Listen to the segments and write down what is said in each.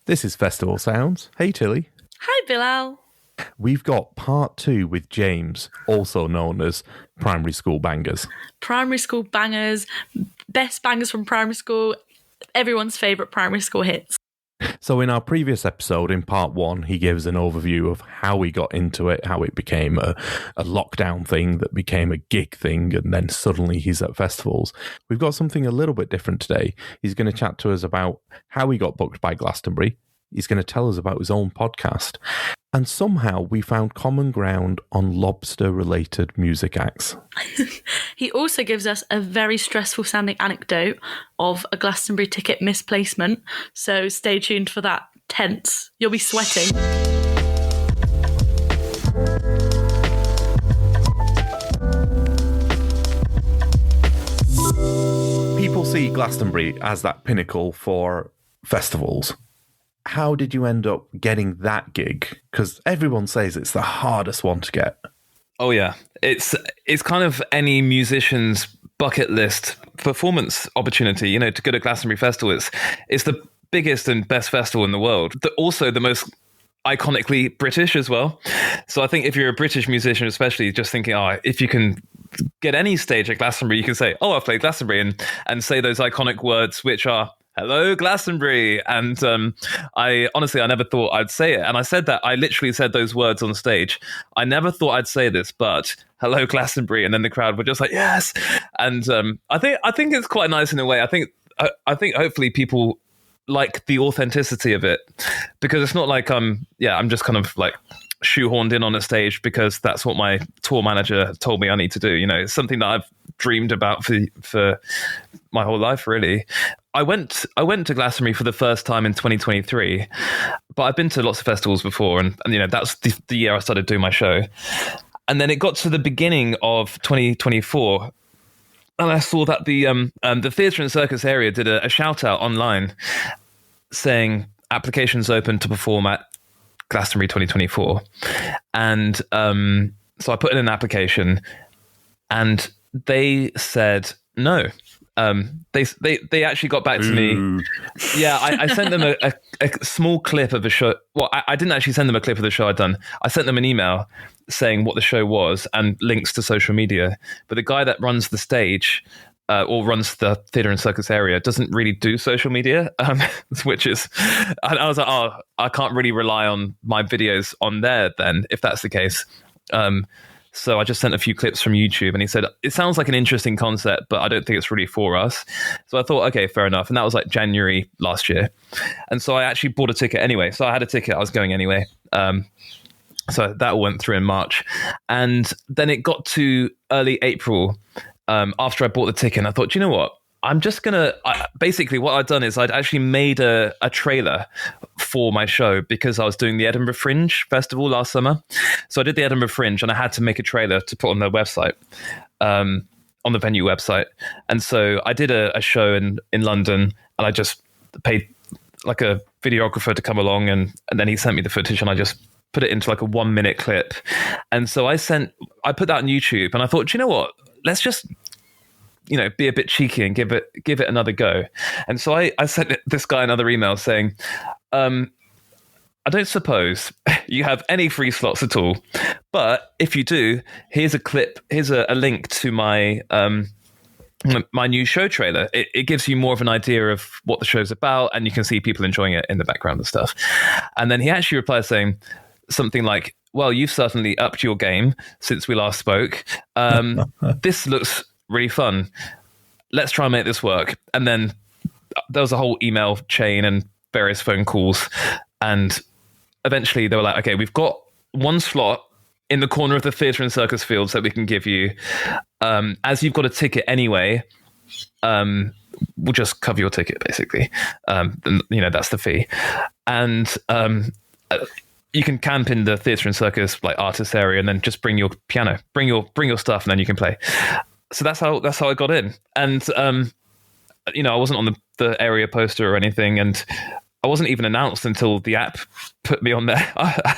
This is Festival Sounds. Hey, Tilly. Hi, Bilal. We've got part 2 with James, also known as Primary School Bangers. Primary school bangers, best bangers from primary school, everyone's favourite primary school hits. So in our previous episode, in part 1, he gives an overview of how he got into it, how it became a lockdown thing that became a gig thing, and then suddenly he's at festivals. We've got something a little bit different today. He's going to chat to us about how he got booked by Glastonbury. He's going to tell us about his own podcast. And somehow we found common ground on lobster-related music acts. He also gives us a very stressful sounding anecdote of a Glastonbury ticket misplacement. So stay tuned for that. Tense. You'll be sweating. People see Glastonbury as that pinnacle for festivals. How did you end up getting that gig? Because everyone says it's the hardest one to get. Oh yeah, it's kind of any musician's bucket list performance opportunity. You know, to go to Glastonbury Festival, it's the biggest and best festival in the world. Also the most iconically British as well. So I think if you're a British musician, especially, just thinking, if you can get any stage at Glastonbury, you can say, I've played Glastonbury, and say those iconic words, which are, hello, Glastonbury. And I never thought I'd say it. And I said that, I literally said those words on stage. I never thought I'd say this, but hello, Glastonbury. And then the crowd were just like, yes. And I think it's quite nice in a way. I think hopefully people like the authenticity of it, because it's not like I'm just kind of like shoehorned in on a stage because that's what my tour manager told me I need to do. You know, it's something that I've dreamed about for my whole life, really. I went to Glastonbury for the first time in 2023, but I've been to lots of festivals before, and you know, that's the year I started doing my show. And then it got to the beginning of 2024, and I saw that the Theatre and Circus area did a shout out online saying applications open to perform at Glastonbury 2024. And so I put in an application, and they said no. They actually got back to me. Yeah, I sent them a small clip of a show. Well, I didn't actually send them a clip of the show I'd done. I sent them an email saying what the show was and links to social media. But the guy that runs the stage or runs the Theatre and Circus area doesn't really do social media, which is, I was like, I can't really rely on my videos on there then, if that's the case. So I just sent a few clips from YouTube, and he said, it sounds like an interesting concept, but I don't think it's really for us. So I thought, okay, fair enough. And that was like January last year. And so I actually bought a ticket anyway. So I had a ticket, I was going anyway. So that all went through in March. And then it got to early April after I bought the ticket, and I thought, you know what? I'm just going to, basically what I'd done is I'd actually made a trailer for my show because I was doing the Edinburgh Fringe Festival last summer. So I did the Edinburgh Fringe, and I had to make a trailer to put on their website, on the venue website. And so I did a show in London, and I just paid like a videographer to come along, and then he sent me the footage, and I just put it into like a 1-minute clip. And so I put that on YouTube, and I thought, you know what? Let's just, be a bit cheeky and give it another go. And so I sent this guy another email saying, I don't suppose you have any free slots at all, but if you do, here's a clip, here's a link to my my new show trailer. It gives you more of an idea of what the show's about, and you can see people enjoying it in the background and stuff. And then he actually replied saying something like, well, you've certainly upped your game since we last spoke. This looks really fun. Let's try and make this work. And then there was a whole email chain and various phone calls. And eventually they were like, okay, we've got one slot in the corner of the Theatre and Circus fields that we can give you. As you've got a ticket anyway, we'll just cover your ticket, basically. And, that's the fee. And you can camp in the Theatre and Circus like artist area, and then just bring your piano, bring your stuff, and then you can play. So that's how I got in. And I wasn't on the area poster or anything, and I wasn't even announced until the app put me on there.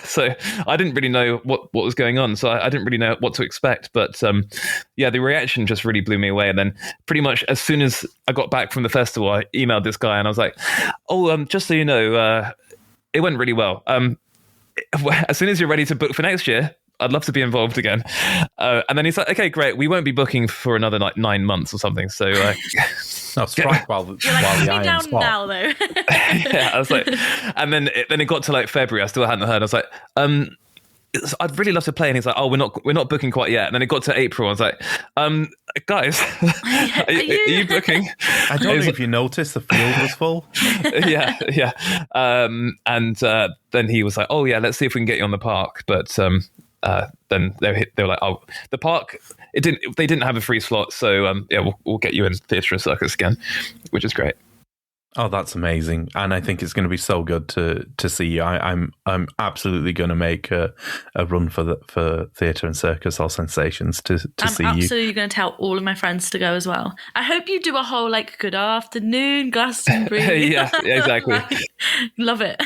So I didn't really know what was going on. So I didn't really know what to expect. But the reaction just really blew me away. And then pretty much as soon as I got back from the festival, I emailed this guy, and I was like, just so you know, it went really well. As soon as you're ready to book for next year, I'd love to be involved again. And then he's like, okay, great. We won't be booking for another 9 months or something. So No, strike while You're like, the put me iron's down hot. now, though. yeah, I was like, and then it got to like February. I still hadn't heard. I was like, I'd really love to play. And he's like, oh, we're not booking quite yet. And then it got to April. I was like, guys, are you booking? I don't know if you noticed the field was full. yeah. And then he was like, oh yeah, let's see if we can get you on the park. But then they were like, oh, the park, they didn't have a free slot. So yeah, we'll get you in Theatre and Circus again, which is great. Oh, that's amazing, and I think it's going to be so good to see you. I'm absolutely going to make a run for Theatre and Circus or Sensations to see you. I'm absolutely going to tell all of my friends to go as well. I hope you do a whole like good afternoon Glastonbury. Yeah, exactly. Like, love it.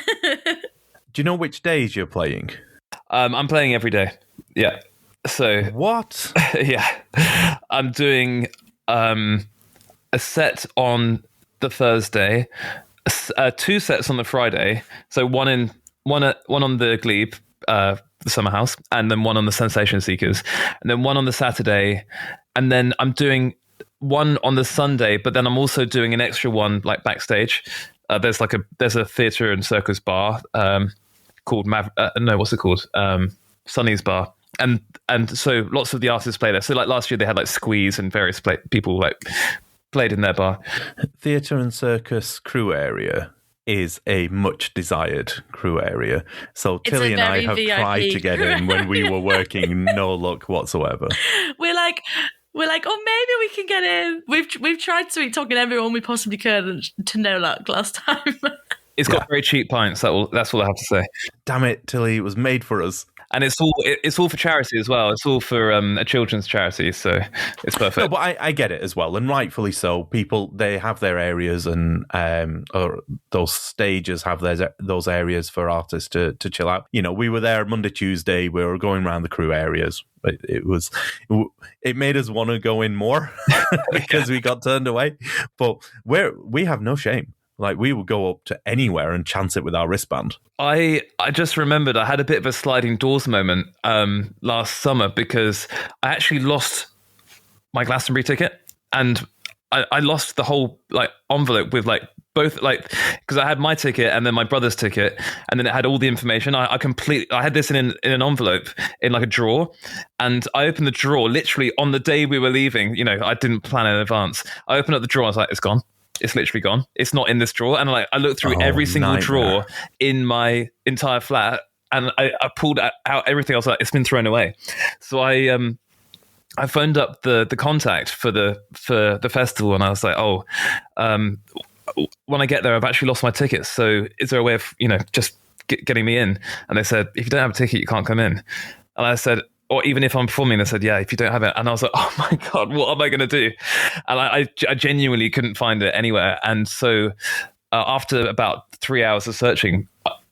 Do you know which days you're playing? I'm playing every day. Yeah. So What? yeah, I'm doing a set on the Thursday, 2 sets on the Friday. So one on the Glebe, the Summer House, and then one on the Sensation Seekers, and then one on the Saturday, and then I'm doing one on the Sunday. But then I'm also doing an extra one like backstage. There's a Theatre and Circus bar called what's it called? Sunny's Bar. And so lots of the artists play there. So like last year they had like Squeeze and various people like played in their bar. Theatre and Circus crew area is a much desired crew area. So It's Tilly a and I very have VIP tried to get in when we were working, no luck whatsoever. We're like, oh, maybe we can get in. We've tried sweet talking everyone we possibly could, and to no luck last time. It's got very cheap pints. That's all I have to say. Damn it, Tilly, it was made for us. And it's all for charity as well. It's all for a children's charity, so it's perfect. No, but I get it as well, and rightfully so. People, they have their areas, and or those stages have those areas for artists to chill out. You know, we were there Monday, Tuesday. We were going around the crew areas. It made us want to go in more because we got turned away. But we have no shame. Like, we would go up to anywhere and chance it with our wristband. I just remembered I had a bit of a sliding doors moment last summer because I actually lost my Glastonbury ticket, and I lost the whole like envelope with like both, like, because I had my ticket and then my brother's ticket, and then it had all the information. I had this in an envelope in like a drawer, and I opened the drawer literally on the day we were leaving. You know, I didn't plan in advance. I opened up the drawer. I was like, it's gone. It's literally gone. It's not in this drawer. And I looked through every single drawer in my entire flat, and I pulled out everything. I was like, it's been thrown away. So I phoned up the contact for the festival, and I was like, when I get there, I've actually lost my tickets. So is there a way of, just getting me in? And they said, if you don't have a ticket, you can't come in. And I said, or even if I'm performing, they said, yeah, if you don't have it. And I was like, oh my God, what am I going to do? And I genuinely couldn't find it anywhere. And so after about 3 hours of searching,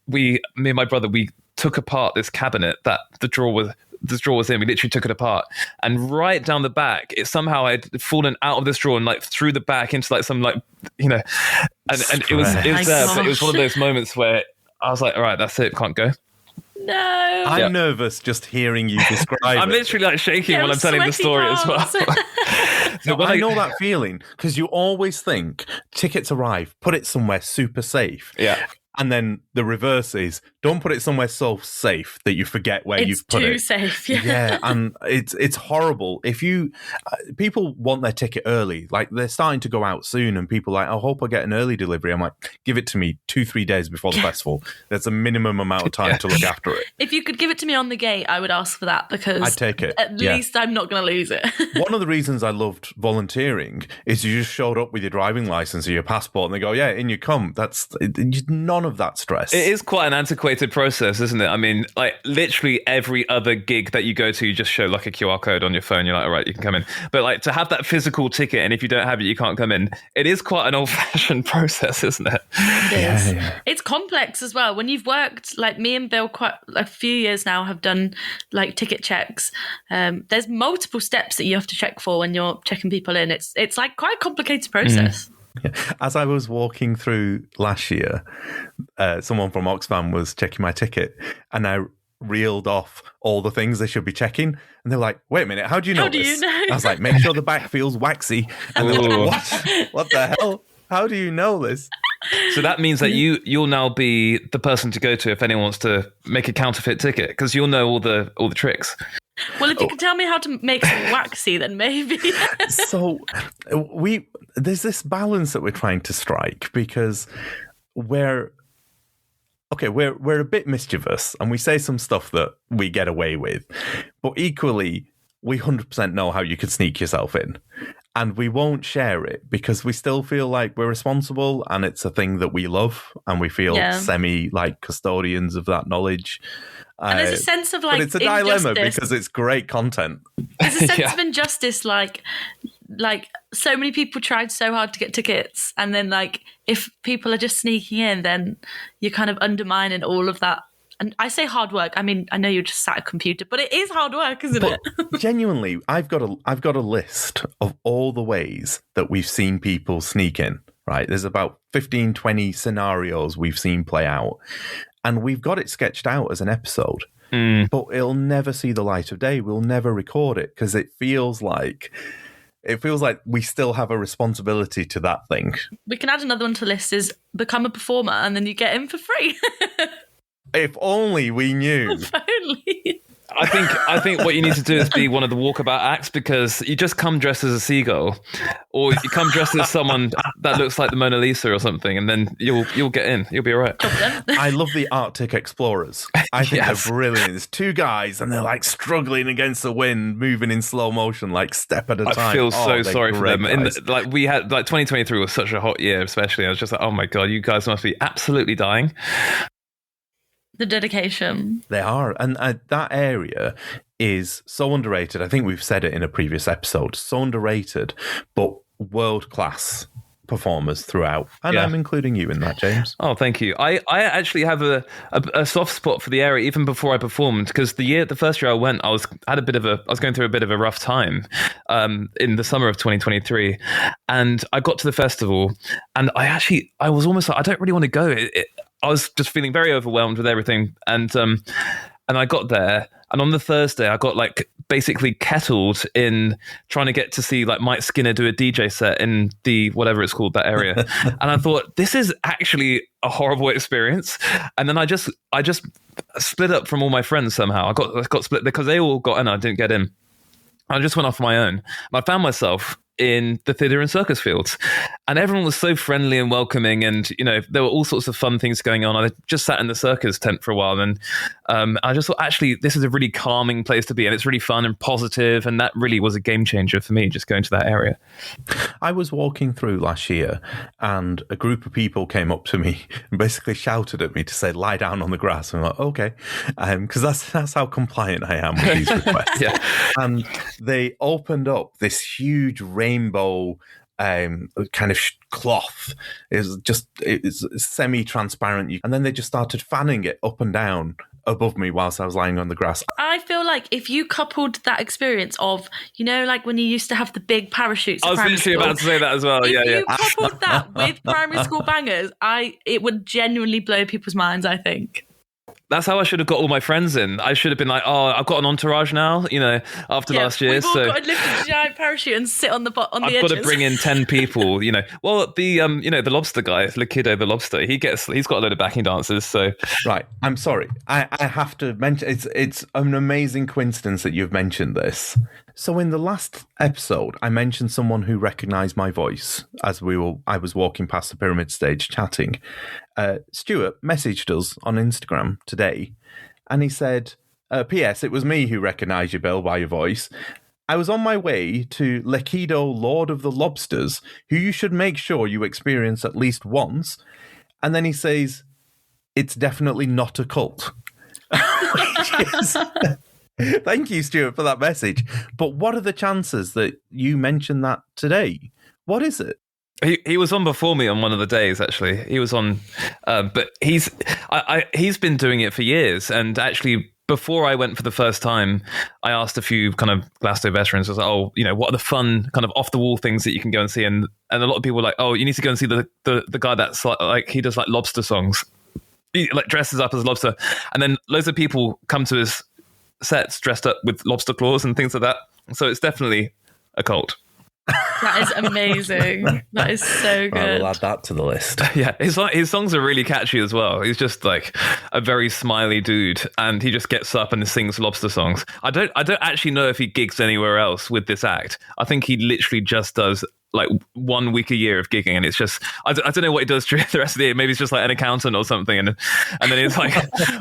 me and my brother, we took apart this cabinet that the drawer was in. We literally took it apart, and right down the back, it somehow had fallen out of this drawer and like through the back into like some and it was there. But it was one of those moments where I was like, all right, that's it, can't go. No. I'm nervous just hearing you describe I'm it. literally like shaking when I'm telling the story as well. So I know that feeling, because you always think tickets arrive, put it somewhere super safe. Yeah. And then the reverse is, don't put it somewhere so safe that you forget where you've put it. It's too safe, yeah. Yeah, and it's horrible. If people want their ticket early, like they're starting to go out soon, and people are like, I hope I get an early delivery. I'm like, give it to me 2-3 days before the festival. There's a minimum amount of time to look after it. If you could give it to me on the gate, I would ask for that, because I'd take it. At least I'm not going to lose it. One of the reasons I loved volunteering is you just showed up with your driving license or your passport, and they go, yeah, in you come. That's none of that stress. It is quite an antiquated process, isn't it? I mean, like literally every other gig that you go to, you just show like a QR code on your phone. You're like, all right, you can come in. But like to have that physical ticket, and if you don't have it, you can't come in. It is quite an old-fashioned process, isn't it? It is. Yeah. It's complex as well. When you've worked, like me and Bill, quite a few years now, have done like ticket checks. There's multiple steps that you have to check for when you're checking people in. It's like quite a complicated process. As I was walking through last year, someone from Oxfam was checking my ticket, and I reeled off all the things they should be checking, and they're like, "Wait a minute, how do you know this?" You know? I was like, "Make sure the back feels waxy." And they're like, "What? What the hell? How do you know this?" So that means that you'll now be the person to go to if anyone wants to make a counterfeit ticket, because you'll know all the tricks. Well, if you can tell me how to make some waxy, then maybe. So there's this balance that we're trying to strike, because we're a bit mischievous and we say some stuff that we get away with, but equally we 100% know how you can sneak yourself in, and we won't share it because we still feel like we're responsible and it's a thing that we love, and we feel semi like custodians of that knowledge. And there's a sense of like, but it's a dilemma because it's great content. There's a sense of injustice, like so many people tried so hard to get tickets, and then like if people are just sneaking in, then you're kind of undermining all of that. And I say hard work. I mean, I know you're just sat at a computer, but it is hard work, isn't it? Genuinely, I've got a list of all the ways that we've seen people sneak in. Right, there's about 15, 20 scenarios we've seen play out. And we've got it sketched out as an episode, but it'll never see the light of day. We'll never record it because it feels like we still have a responsibility to that thing. We can add another one to the list: is become a performer, and then you get in for free. If only we knew. If only. I think what you need to do is be one of the walkabout acts, because you just come dressed as a seagull, or you come dressed as someone that looks like the Mona Lisa or something, and then you'll get in. You'll be all right. I love the Arctic Explorers. I think they're brilliant. There's two guys and they're like struggling against the wind, moving in slow motion, like step at a time. I feel so sorry for them. We had 2023 was such a hot year, especially. I was just like, oh my God, you guys must be absolutely dying. The dedication. They are. And that area is so underrated. I think we've said it in a previous episode. So underrated, but world-class performers throughout. And I'm including you in that, James. Oh, thank you. I actually have a soft spot for the area even before I performed, because the first year I went, I was going through a bit of a rough time in the summer of 2023, and I got to the festival, and I was almost like, I don't really want to go. I was just feeling very overwhelmed with everything, and I got there, and on the Thursday I got like basically kettled in trying to get to see like Mike Skinner do a DJ set in the whatever it's called, that area. And I thought, this is actually a horrible experience. And then I just split up from all my friends somehow. I got split because they all got in, I didn't get in. I just went off on my own. And I found myself in the theatre and circus fields, and everyone was so friendly and welcoming, and there were all sorts of fun things going on. I just sat in the circus tent for a while, and I just thought, actually, this is a really calming place to be, and it's really fun and positive, and that really was a game changer for me, just going to that area. I was walking through last year, and a group of people came up to me and basically shouted at me to say, lie down on the grass. And I'm like, okay, because that's how compliant I am with these requests. Yeah. And they opened up this huge rainbow kind of cloth. It's semi-transparent, and then they just started fanning it up and down above me whilst I was lying on the grass. I feel like if you coupled that experience of, like when you used to have the big parachutes. I was literally about to say that as well. If you coupled that with primary school bangers, it would genuinely blow people's minds, I think. That's how I should have got all my friends in. I should have been like, oh, I've got an entourage now, after last year. We've all got to lift a giant parachute and sit on the edges. I've got to bring in 10 people, Well, the lobster guy, Likido the lobster, he's got a load of backing dancers, so... Right, I'm sorry. I have to mention, it's an amazing coincidence that you've mentioned this. So in the last episode, I mentioned someone who recognised my voice as I was walking past the pyramid stage chatting. Stuart messaged us on Instagram today, and he said, P.S. it was me who recognised you, Bill, by your voice. I was on my way to Likido, Lord of the Lobsters, who you should make sure you experience at least once. And then he says, it's definitely not a cult. Thank you, Stuart, for that message. But what are the chances that you mentioned that today? What is it? He was on before me on one of the days, actually. He was on, but he's been doing it for years. And actually, before I went for the first time, I asked a few kind of Glasgow veterans, I was like, oh, what are the fun kind of off the wall things that you can go and see? And a lot of people were like, oh, you need to go and see the guy that's like he does like lobster songs. He like dresses up as a lobster. And then loads of people come to his sets dressed up with lobster claws and things like that. So it's definitely a cult. That is amazing. That is so good. I will add that to the list. Yeah, his songs are really catchy as well. He's just like a very smiley dude, and he just gets up and sings lobster songs. I don't actually know if he gigs anywhere else with this act. I think he literally just does like 1 week a year of gigging, and it's just I don't know what he does during the rest of the year. Maybe he's just like an accountant or something, and then he's like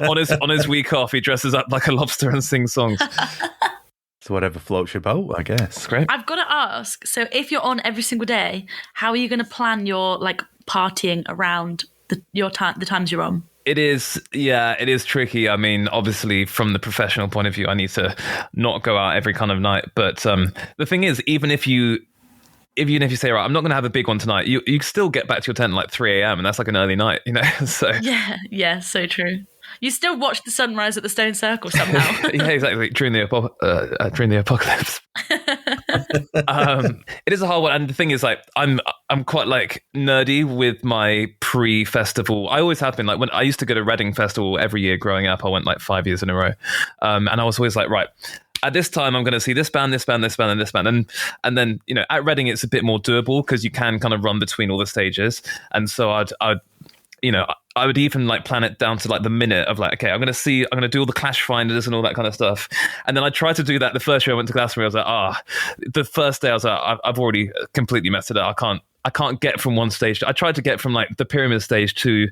on his week off, he dresses up like a lobster and sings songs. So whatever floats your boat, I guess. Great. I've got to ask, so if you're on every single day, how are you going to plan your like partying around the times you're on? It is tricky. I mean, obviously from the professional point of view, I need to not go out every kind of night. But the thing is, even if you say, right, I'm not going to have a big one tonight, you still get back to your tent at like 3 a.m. and that's like an early night, So yeah, so true. You still watch the sunrise at the Stone Circle somehow. Yeah, exactly. During the apocalypse. It is a hard one, and the thing is, like, I'm quite like nerdy with my pre-festival. I always have been. Like when I used to go to Reading Festival every year growing up, I went like 5 years in a row, and I was always like, right, at this time I'm going to see this band, this band, this band, and this band, and then at Reading it's a bit more doable because you can kind of run between all the stages, and so I would even like plan it down to like the minute of like, okay, I'm going to do all the clash finders and all that kind of stuff. And then I tried to do that the first year I went to Glastonbury. I was like, the first day I was like, I've already completely messed it up. I can't get from one stage. I tried to get from like the Pyramid stage to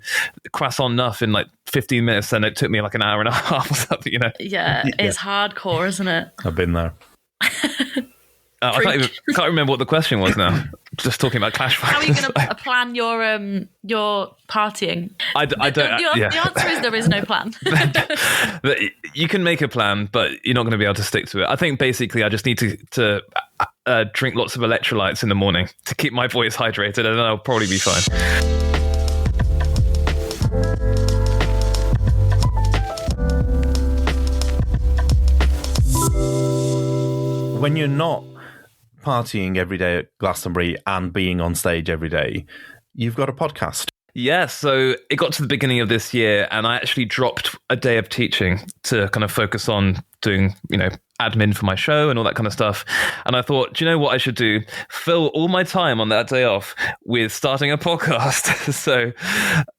Croissant Neuf in like 15 minutes, and it took me like an hour and a half or something, Yeah, it's hardcore, isn't it? I've been there. I can't remember what the question was now. Just talking about clash finders. How are you going to plan your partying? I don't. The answer is there is no plan. You can make a plan, but you're not going to be able to stick to it. I think basically I just need to drink lots of electrolytes in the morning to keep my voice hydrated, and then I'll probably be fine. When you're not partying every day at Glastonbury and being on stage every day, you've got a podcast. Yeah, so it got to the beginning of this year and I actually dropped a day of teaching to kind of focus on doing, admin for my show and all that kind of stuff. And I thought, do you know what I should do? Fill all my time on that day off with starting a podcast. So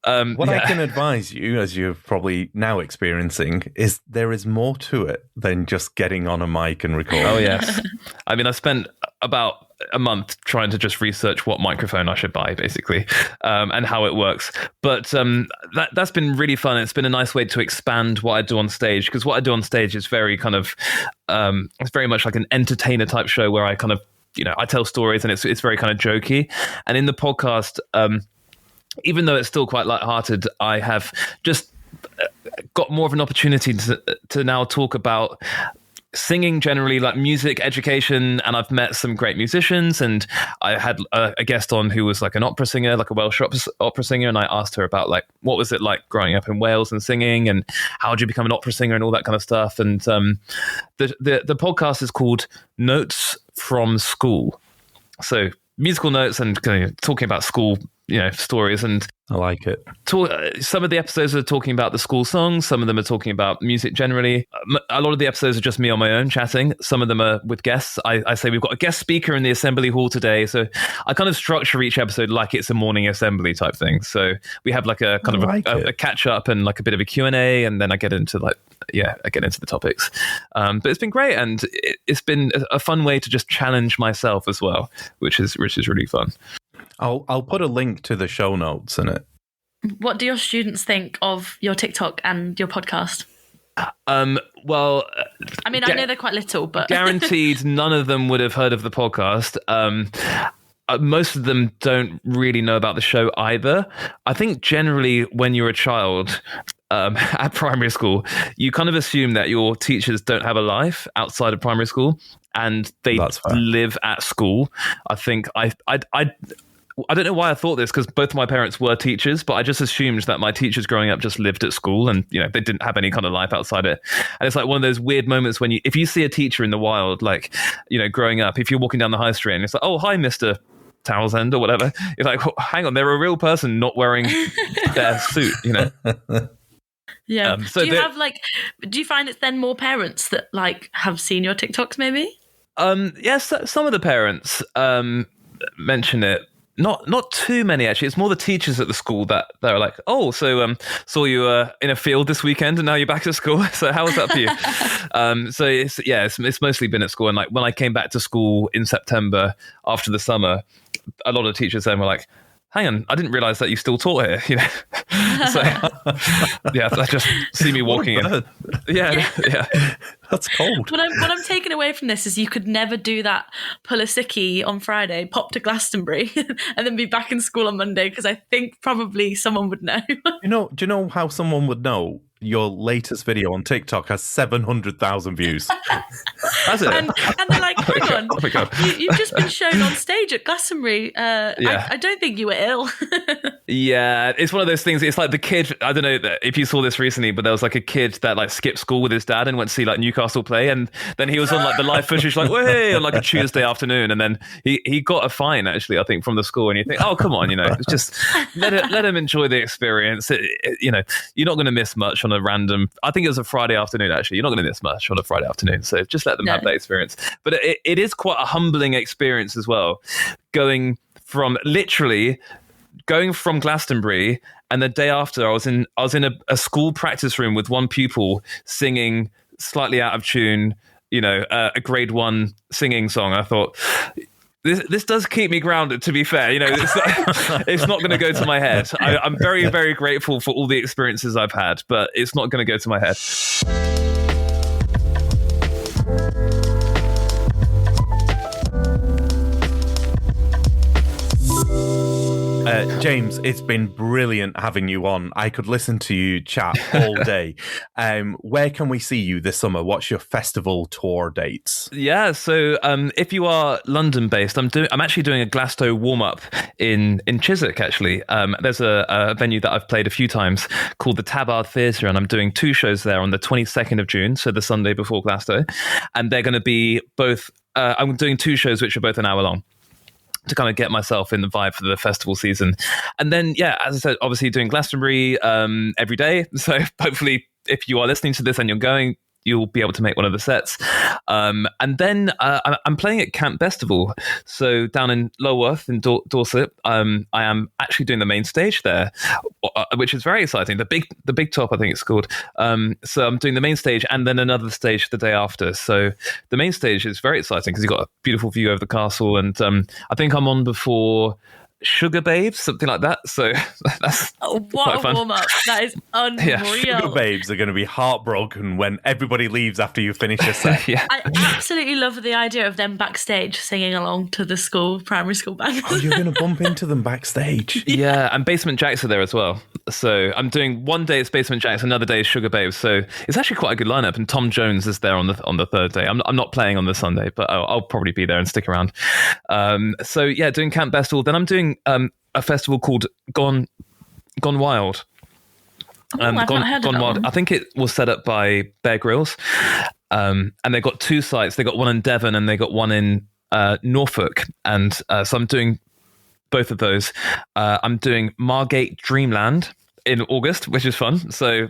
I can advise you, as you're probably now experiencing, is there is more to it than just getting on a mic and recording. Oh, yes. I mean, I spent about a month trying to just research what microphone I should buy, basically, and how it works. But that's been really fun. It's been a nice way to expand what I do on stage, because what I do on stage is very kind of, it's very much like an entertainer type show where I kind of, I tell stories and it's very kind of jokey. And in the podcast, even though it's still quite lighthearted, I have just got more of an opportunity to now talk about singing generally, like music education, and I've met some great musicians, and I had a guest on who was like an opera singer, like a Welsh opera singer, and I asked her about like what was it like growing up in Wales and singing, and how did you become an opera singer and all that kind of stuff. And the podcast is called Notes from School, so musical notes and talking about school stories. And I like it. Some of the episodes are talking about the school songs. Some of them are talking about music generally. A lot of the episodes are just me on my own chatting. Some of them are with guests. I say we've got a guest speaker in the assembly hall today. So I kind of structure each episode like it's a morning assembly type thing. So we have like a kind of a catch up and like a bit of a Q&A, and then I get into the topics. But it's been great, and it's been a fun way to just challenge myself as well, which is really fun. I'll put a link to the show notes in it. What do your students think of your TikTok and your podcast? Well, I mean, I know they're quite little, but guaranteed none of them would have heard of the podcast. Most of them don't really know about the show either. I think generally when you're a child at primary school, you kind of assume that your teachers don't have a life outside of primary school and they live at school. I think I don't know why I thought this, because both of my parents were teachers, but I just assumed that my teachers growing up just lived at school and, you know, they didn't have any kind of life outside it. And it's like one of those weird moments when if you see a teacher in the wild, like, you know, growing up, if you're walking down the high street and it's like, oh, hi, Mr. Townsend or whatever, you're like, oh, hang on, they're a real person not wearing their suit, you know? Yeah. Do you find it's then more parents that like have seen your TikToks maybe? Yes, some of the parents mention it. Not too many, actually. It's more the teachers at the school that are like, oh, so saw you in a field this weekend and now you're back at school. So how was that for you? So it's mostly been at school. And like when I came back to school in September after the summer, a lot of teachers then were like, hang on, I didn't realize that you still taught here, you know. So yeah, they just see me walking in. Yeah. That's cold. What I'm taking away from this is you could never do that, pull a sickie on Friday, pop to Glastonbury, and then be back in school on Monday, because I think probably someone would know. Do you know how someone would know? Your latest video on TikTok has 700,000 views. Has it? And they're like, hang on, oh my God. You've just been shown on stage at Glastonbury. I don't think you were ill. Yeah, it's one of those things. It's like the kid, I don't know if you saw this recently, but there was like a kid that like skipped school with his dad and went to see like Newcastle play, and then he was on like the live footage like, hey, on like a Tuesday afternoon, and then he got a fine actually, I think, from the school, and you think, oh, come on, you know, it's just let him enjoy the experience. You know, you're not going to miss much on a random, I think it was a Friday afternoon actually, you're not going to miss much on a Friday afternoon, so just let them have that experience. But it is quite a humbling experience as well, going from Glastonbury, and the day after I was in a school practice room with one pupil singing slightly out of tune, you know, a grade 1 singing song. I thought, this does keep me grounded, to be fair. You know, it's not going to go to my head. I'm very, very grateful for all the experiences I've had, but it's not going to go to my head. James, it's been brilliant having you on. I could listen to you chat all day. Where can we see you this summer? What's your festival tour dates? Yeah, so if you are London based, I'm actually doing a Glasto warm up in Chiswick. Actually, there's a venue that I've played a few times called the Tabard Theatre, and I'm doing 2 shows there on the 22nd of June, so the Sunday before Glasto, and they're going to be both. I'm doing 2 shows which are both an hour long, to kind of get myself in the vibe for the festival season. And then, yeah, as I said, obviously doing Glastonbury every day. So hopefully if you are listening to this and you're going, you'll be able to make one of the sets. And then I'm playing at Camp Festival. So down in Lulworth in Dorset, I am actually doing the main stage there, which is very exciting. The big top, I think it's called. So I'm doing the main stage and then another stage the day after. So the main stage is very exciting because you've got a beautiful view over the castle. And I think I'm on before Sugar Babes, something like that. So that's what a warm up. That is unreal. Yeah. Sugar Babes are going to be heartbroken when everybody leaves after you finish your set. Yeah. I absolutely love the idea of them backstage singing along to the primary school band. Oh, you're going to bump into them backstage. Yeah, and Basement Jacks are there as well. So I'm doing one day it's Basement Jacks, another day is Sugar Babes. So it's actually quite a good lineup. And Tom Jones is there on the third day. I'm not playing on the Sunday, but I'll probably be there and stick around. So yeah, doing Camp Festival. Then I'm doing a festival called Gone Wild. I've not heard of that Wild. one. I think it was set up by Bear Grylls, and they got 2 sites. They got one in Devon and they got one in Norfolk. And so I'm doing both of those. I'm doing Margate Dreamland in August, which is fun. So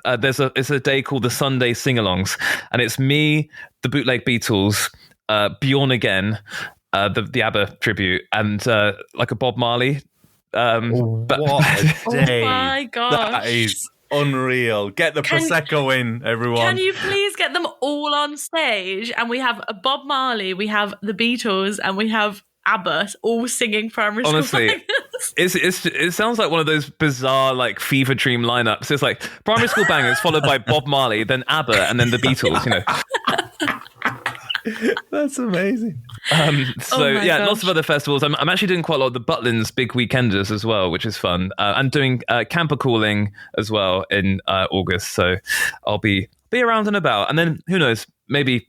it's a day called the Sunday Sing-Alongs, and it's me, the Bootleg Beatles, Bjorn Again, the ABBA tribute, and like a Bob Marley. What a day. Oh my gosh. That is unreal. Get the Prosecco in, everyone. Can you please get them all on stage? And we have a Bob Marley, we have the Beatles, and we have ABBA all singing primary school. Honestly, it sounds like one of those bizarre like fever dream lineups. It's like primary school bangers followed by Bob Marley, then ABBA, and then the Beatles, you know. That's amazing. So yeah, gosh. lots of other festivals. I'm actually doing quite a lot of the Butlins Big Weekenders as well, which is fun. I'm doing Camper Calling as well in August, so I'll be around and about. And then who knows, maybe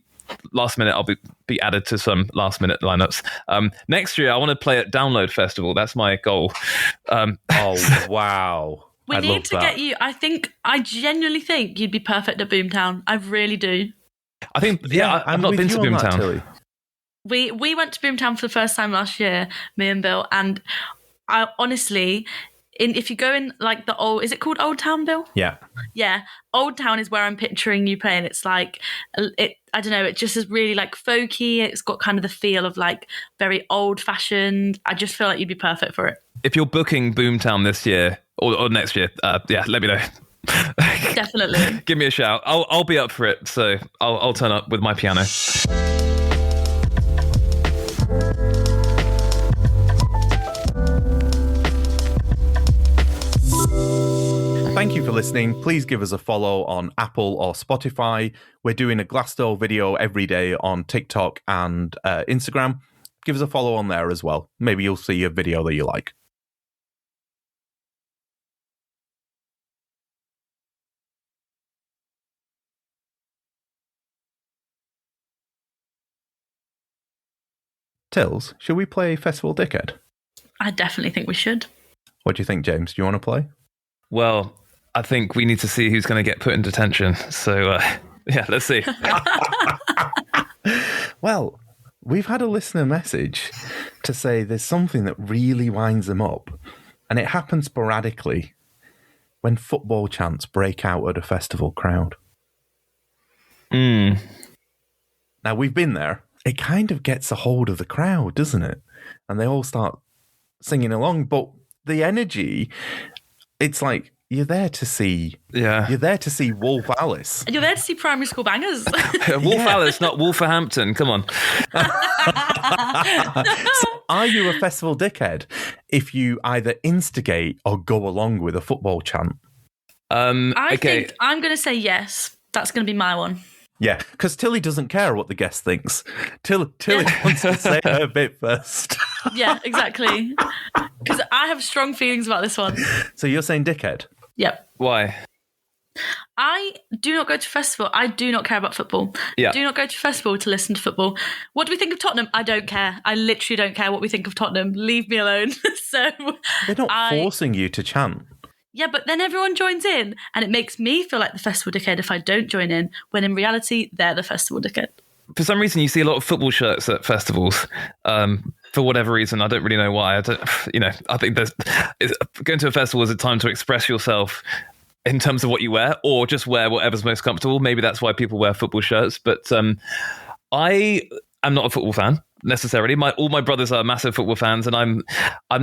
last minute, I'll be added to some last minute lineups. Next year, I want to play at Download Festival. That's my goal. Oh, wow. We need to get you. I genuinely think you'd be perfect at Boomtown. I really do. I think, I've not been to Boomtown. We went to Boomtown for the first time last year, me and Bill, and I honestly, if you go in like the old, is it called Old Town, Bill? Yeah. Yeah. Old Town is where I'm picturing you playing. It's like, I don't know, it just is really like folky. It's got kind of the feel of like very old fashioned. I just feel like you'd be perfect for it. If you're booking Boomtown this year or next year, let me know. Definitely. Give me a shout. I'll be up for it. So I'll turn up with my piano. Thank you for listening. Please give us a follow on Apple or Spotify. We're doing a Glassdoor video every day on TikTok and Instagram. Give us a follow on there as well. Maybe you'll see a video that you like. Tills, should we play Festival Dickhead? I definitely think we should. What do you think, James? Do you want to play? Well, I think we need to see who's going to get put in detention. So, let's see. Well, we've had a listener message to say there's something that really winds them up, and it happens sporadically when football chants break out at a festival crowd. Now, we've been there. It kind of gets a hold of the crowd, doesn't it? And they all start singing along, but the energy, it's like you're there to see. Yeah, you're there to see Wolf Alice. You're there to see primary school bangers. Wolf Alice, not Wolverhampton. Come on. So are you a festival dickhead if you either instigate or go along with a football chant? I think I'm going to say yes. That's going to be my one. Yeah, because Tilly doesn't care what the guest thinks. Tilly wants to say her bit first. Yeah, exactly. Because I have strong feelings about this one. So you're saying dickhead? Yep. Why? I do not go to festival. I do not care about football. Yeah. I do not go to festival to listen to football. What do we think of Tottenham? I don't care. I literally don't care what we think of Tottenham. Leave me alone. So they're not forcing you to chant. Yeah, but then everyone joins in, and it makes me feel like the festival dickhead if I don't join in, when in reality, they're the festival dickhead. For some reason, you see a lot of football shirts at festivals. For whatever reason, I don't really know why. I think going to a festival is a time to express yourself in terms of what you wear, or just wear whatever's most comfortable. Maybe that's why people wear football shirts. But I am not a football fan necessarily. All my brothers are massive football fans, and I'm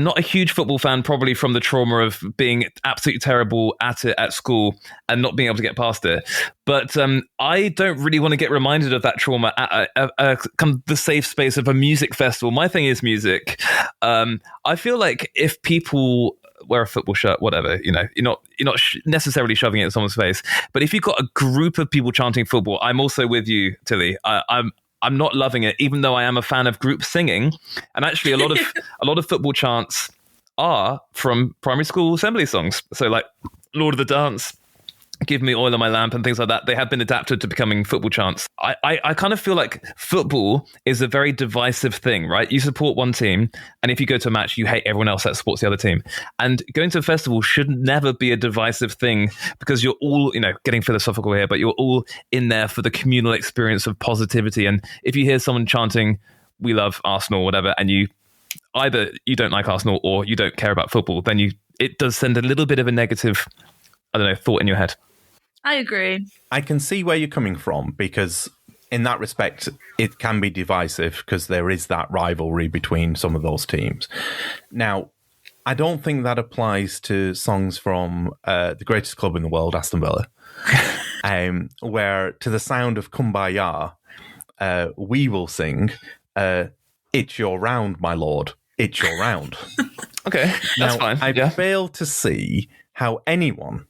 not a huge football fan, probably from the trauma of being absolutely terrible at it at school and not being able to get past it. But I don't really want to get reminded of that trauma at the safe space of a music festival. My thing is music. I feel like if people wear a football shirt, whatever, you're not necessarily shoving it in someone's face. But if you've got a group of people chanting football, I'm also with you, Tilly. I'm not loving it, even though I am a fan of group singing. And actually, a lot of football chants are from primary school assembly songs. So, like Lord of the Dance, Give Me Oil on My Lamp, and things like that. They have been adapted to becoming football chants. I kind of feel like football is a very divisive thing, right? You support one team, and if you go to a match, you hate everyone else that supports the other team. And going to a festival should never be a divisive thing, because you're all, getting philosophical here, but you're all in there for the communal experience of positivity. And if you hear someone chanting, "We love Arsenal," or whatever, and either you don't like Arsenal or you don't care about football, then it does send a little bit of a negative, thought in your head. I agree. I can see where you're coming from, because in that respect, it can be divisive because there is that rivalry between some of those teams. Now, I don't think that applies to songs from the greatest club in the world, Aston Villa, where to the sound of Kumbaya, we will sing, "It's your round, my lord, it's your round." Okay, that's fine. I fail to see how anyone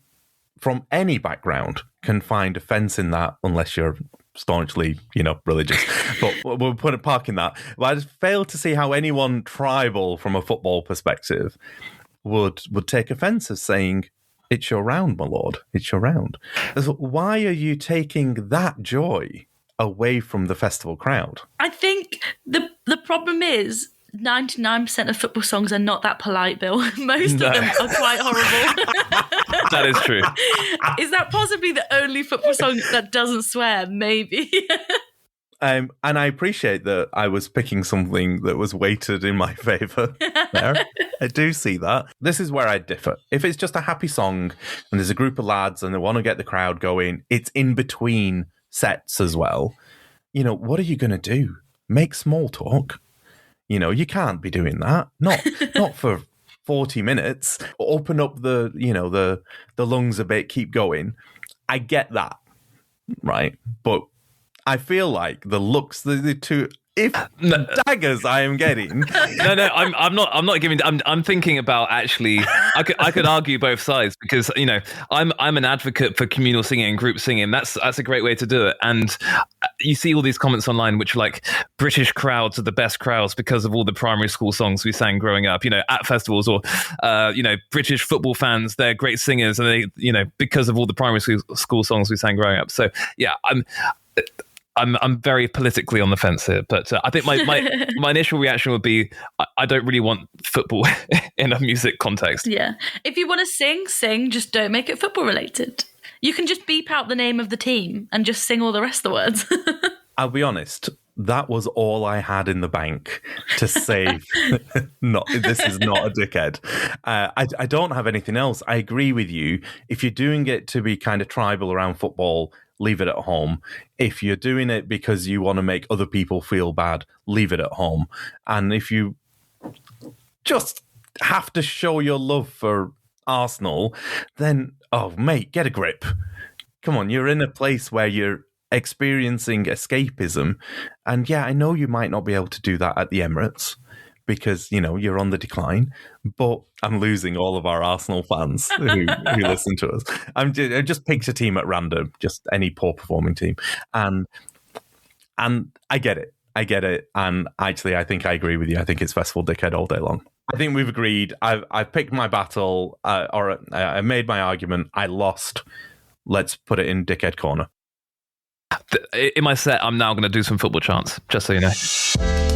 from any background can find offense in that, unless you're staunchly, religious. But we'll put a park in that. But I just fail to see how anyone tribal from a football perspective would take offense as saying, "It's your round, my lord, it's your round." So why are you taking that joy away from the festival crowd. I think the problem is 99% of football songs are not that polite, Bill. Most of them are quite horrible. That is true. Is that possibly the only football song that doesn't swear? Maybe. And I appreciate that I was picking something that was weighted in my favour there. I do see that. This is where I differ. If it's just a happy song and there's a group of lads and they want to get the crowd going, it's in between sets as well. You know, what are you going to do? Make small talk? You know, you can't be doing that. Not for 40 minutes. Open up the lungs a bit, keep going. I get that, right? But I feel like the looks, the two, if daggers I am getting. No, I'm not giving. I'm thinking about actually. I could argue both sides because I'm an advocate for communal singing and group singing. That's a great way to do it. And you see all these comments online which are like British crowds are the best crowds because of all the primary school songs we sang growing up. At festivals, or British football fans, they're great singers and they because of all the primary school songs we sang growing up. So yeah, I'm very politically on the fence here, but I think my initial reaction would be I don't really want football in a music context. Yeah. If you want to sing, just don't make it football related. You can just beep out the name of the team and just sing all the rest of the words. I'll be honest, that was all I had in the bank to say, this is not a dickhead. I don't have anything else. I agree with you. If you're doing it to be kind of tribal around football, leave it at home. If you're doing it because you want to make other people feel bad, leave it at home. And if you just have to show your love for Arsenal, then, oh, mate, get a grip. Come on, you're in a place where you're experiencing escapism. And yeah, I know you might not be able to do that at the Emirates because, you're on the decline, but I'm losing all of our Arsenal fans who listen to us. I just picked a team at random, just any poor performing team. And I get it. And actually, I think I agree with you. I think it's Festival Dickhead all day long. I think we've agreed. I've picked my battle, or I made my argument. I lost. Let's put it in Dickhead Corner. In my set, I'm now going to do some football chants, just so you know.